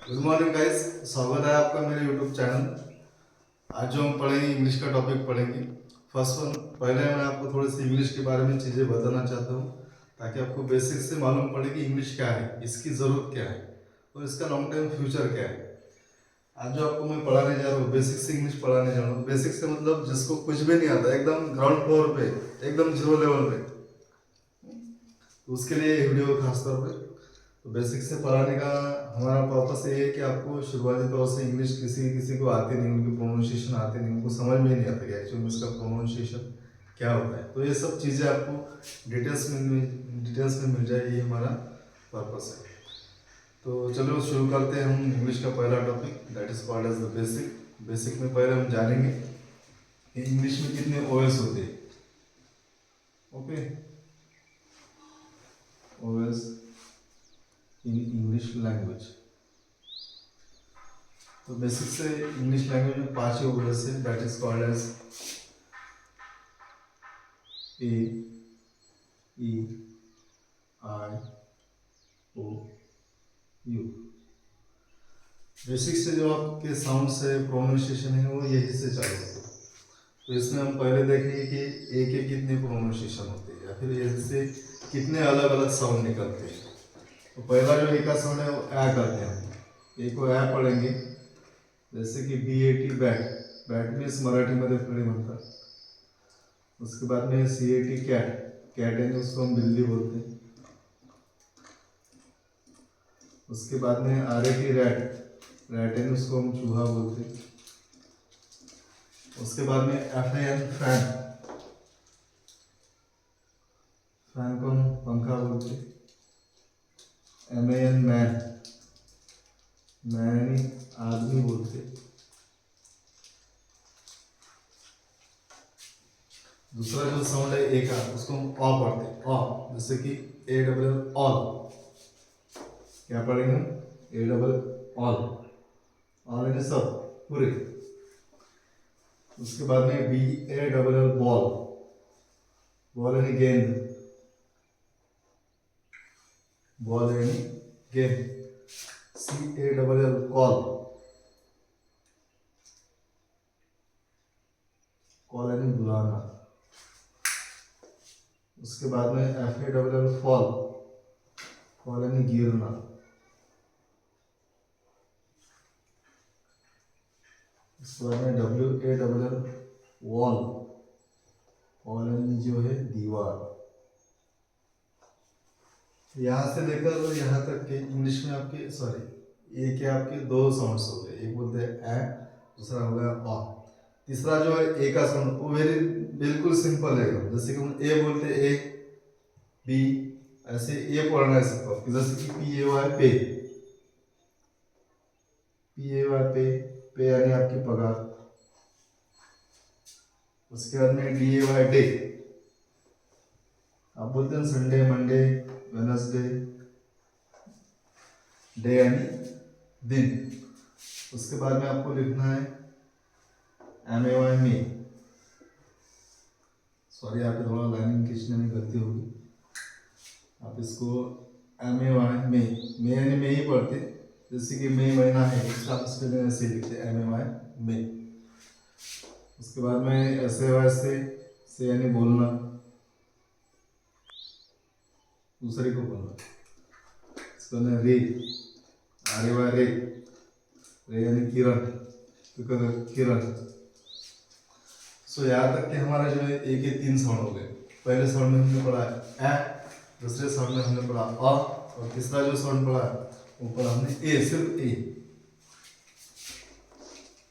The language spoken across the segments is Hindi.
गुड मॉर्निंग गाइस, स्वागत है आपका मेरे यूट्यूब चैनल। आज जो हम पढ़ेंगे इंग्लिश का टॉपिक पढ़ेंगे। फर्स्ट वन, पहले मैं आपको थोड़ी सी इंग्लिश के बारे में चीज़ें बताना चाहता हूँ ताकि आपको बेसिक से मालूम पड़े कि इंग्लिश क्या है, इसकी ज़रूरत क्या है और इसका लॉन्ग टर्म फ्यूचर क्या है। आज जो आपको मैं पढ़ाने जा रहा हूँ, बेसिक से इंग्लिश पढ़ाने जा रहा हूँ। बेसिक से मतलब जिसको कुछ भी नहीं आता, एकदम ग्राउंड फ्लोर पे, एकदम जीरो लेवल पे, तो उसके लिए ये वीडियो खास तौर पे। तो बेसिक से पढ़ाने का हमारा पर्पस ये है कि आपको शुरुआती तौर से इंग्लिश किसी किसी को आती नहीं, उनकी प्रोनाउंसिएशन आती नहीं, उनको समझ में नहीं आता कि एक्चुअली में इसका प्रोनाउंसिएशन क्या होता है। तो ये सब चीज़ें आपको डिटेल्स में मिल जाए, ये हमारा पर्पस है। तो चलो शुरू करते हैं हम इंग्लिश का पहला topic, that is called as the basic. Basic में पहले हम जानेंगे कि इंग्लिश में कितने ओएस होते हैं। ओके, ओएस इन इंग्लिश लैंग्वेज। तो बेसिक से इंग्लिश लैंग्वेज में 5 ओएस है, that is called as A, E, I, O, U. Basic से जो आपके साउंड से प्रोनाउंसिएशन है वो यही से चालू होते हैं। तो इसमें हम पहले देखेंगे कि ए के कितने प्रोनाउंसिएशन होते हैं या फिर इससे कितने अलग अलग साउंड निकलते हैं। तो पहला जो ए का साउंड है वो ए करते हैं हम। ए को ए पढ़ेंगे, जैसे कि BAT बैट। बैट मीन्स मराठीमध्ये फळी म्हणतात। उसके बाद में CAT कैट। कैट है उसको हम बिल्ली बोलते हैं। उसके बाद में RAT रैट। रैट है उसको हम चूहा बोलते हैं। उसके बाद में FAN फैन। फैन को हम पंखा बोलते हैं। MAN man. मैन आदमी बोलते हैं। दूसरा जो साउंड है ए का, उसको हम अ पढ़ते हैं, अ, जैसे कि ALL ऑल। क्या पढ़ेंगे हम? ALL all. ऑल यानी सब, पूरे। उसके बाद में BALL बॉल। बॉल यानी गेंद। बॉल यानी गेंद। CALL call. कॉल यानी बुलाना। उसके बाद में FALL फॉल। फॉल यानी गिरना। उसके बाद में WALL वॉल। वॉल यानी जो है दीवार। यहाँ से लेकर यहाँ तक के इंग्लिश में आपके सॉरी ए के आपके 2 साउंड्स हो गए। एक बोलते हैं ए, दूसरा हो गया अ। तीसरा जो है ए का साउंड वो बिल्कुल सिंपल है, जैसे कि हम ए बोलते हैं ए, बी, ऐसे ए पढ़ना है सबको, जैसे कि PAY पे। PAY पे यानी आपकी पगार। उसके बाद में DAY डे। आप बोलते हैं संडे, मंडे, वेनसडे। डे यानी दिन। उसके बाद में आपको लिखना है MAY में। सॉरी, यहाँ पे थोड़ा लाइनिंग खींचने में गलती होगी। आप इसको MAY में यानी में ही पढ़ते, जैसे कि मई महीना है, इसका स्पेलिंग ऐसे लिखते MAY में। उसके बाद में SAY से यानी बोलना, दूसरे को बोलना। इसके बाद रे, RAY रे। रे यानी किरण, तो किरण। सो यहाँ तक कि हमारा जो है ए के 3 साउंड हो गए। पहले साउंड में हमने पढ़ा ए, दूसरे साउंड में हमने पढ़ा अ, और तीसरा जो साउंड पढ़ा वो पढ़ा हमने ए, सिर्फ ए।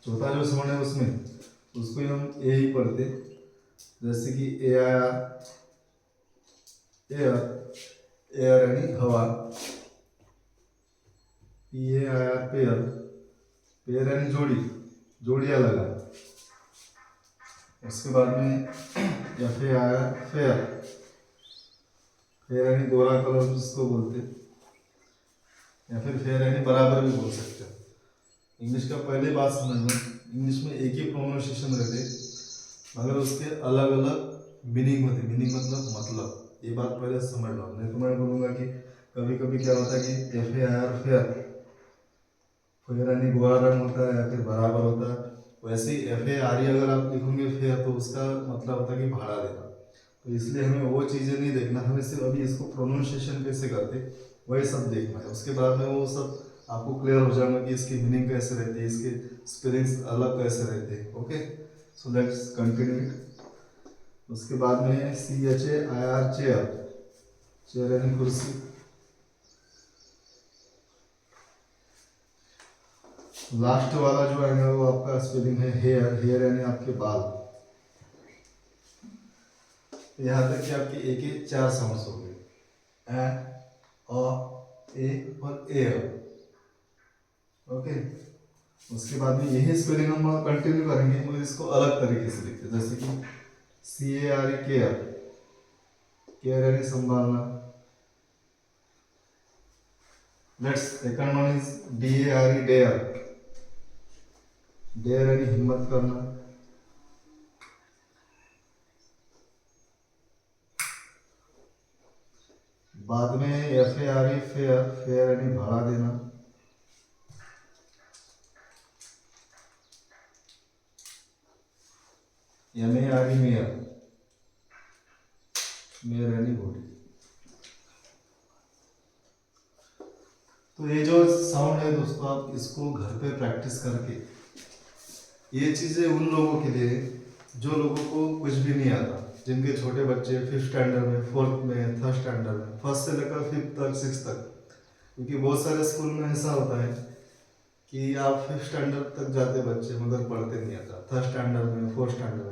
चौथा जो साउंड है उसमें उसको हम ए ही पढ़ते, जैसे कि AIR एयर। एयर यानी हवा। PAIR pair. पेयर यानी जोड़ी, जोड़ियाँ लगा। उसके बाद में FAIR फेयर। फेयर यानी गोरा कलर जिसको बोलते, या फिर फेयर यानी बराबर भी बोल सकते हैं। इंग्लिश का पहले बात समझना, इंग्लिश में एक ही प्रोनाउंसिएशन रहते मगर उसके अलग अलग मीनिंग होते। मीनिंग मतलब ये बात पहले समझ लो, नहीं तो मैं बोलूँगा कि कभी कभी क्या होता है कि FAIR फेयर फिर यानी गुआरन होता है या फिर बराबर होता है। वैसे ही FARE अगर आप लिखोगे फेयर तो उसका मतलब होता है कि भाड़ा देना। तो इसलिए हमें वो चीज़ें नहीं देखना, हमें सिर्फ अभी इसको प्रोनाउंसिएशन कैसे करते वही सब देखना है। उसके बाद में वो सब आपको क्लियर हो जाएगा कि इसकी मीनिंग कैसे रहती है, इसके स्पेलिंग्स अलग कैसे रहते हैं। Okay, so let's continue it. उसके बाद में CHAIR चेयर, चेयर यानी कुर्सी। लास्ट वाला जो है ना वो आपका स्पेलिंग है हेयर, हेयर यानी आपके बाल। यहाँ तक कि आपके एक ही 4 साउंड्स हो गए, ए, अ, ए और ए। ओके, उसके बाद में यही स्पेलिंग हम कंटिन्यू करेंगे मगर इसको अलग तरीके से लिखते हैं, जैसे कि CARE केयर, केयर यानी संभालना। Let's second one is DARE dare, dare यानी हिम्मत करना। बाद में FARE फेयर, फेयर यानी भाड़ा देना। MARE मेयर, मेयर यानी बॉडी। तो ये जो साउंड है दोस्तों, आप इसको घर पे प्रैक्टिस करके, ये चीज़ें उन लोगों के लिए जो लोगों को कुछ भी नहीं आता, जिनके छोटे बच्चे 5th स्टैंडर्ड में, 4th में, 3rd स्टैंडर्ड में, 1st से लेकर 5th तक, 6th तक। क्योंकि बहुत सारे स्कूल में ऐसा होता है कि आप 5th स्टैंडर्ड तक जाते बच्चे मगर पढ़ते नहीं आता, 3rd स्टैंडर्ड में, 4th स्टैंडर्ड में।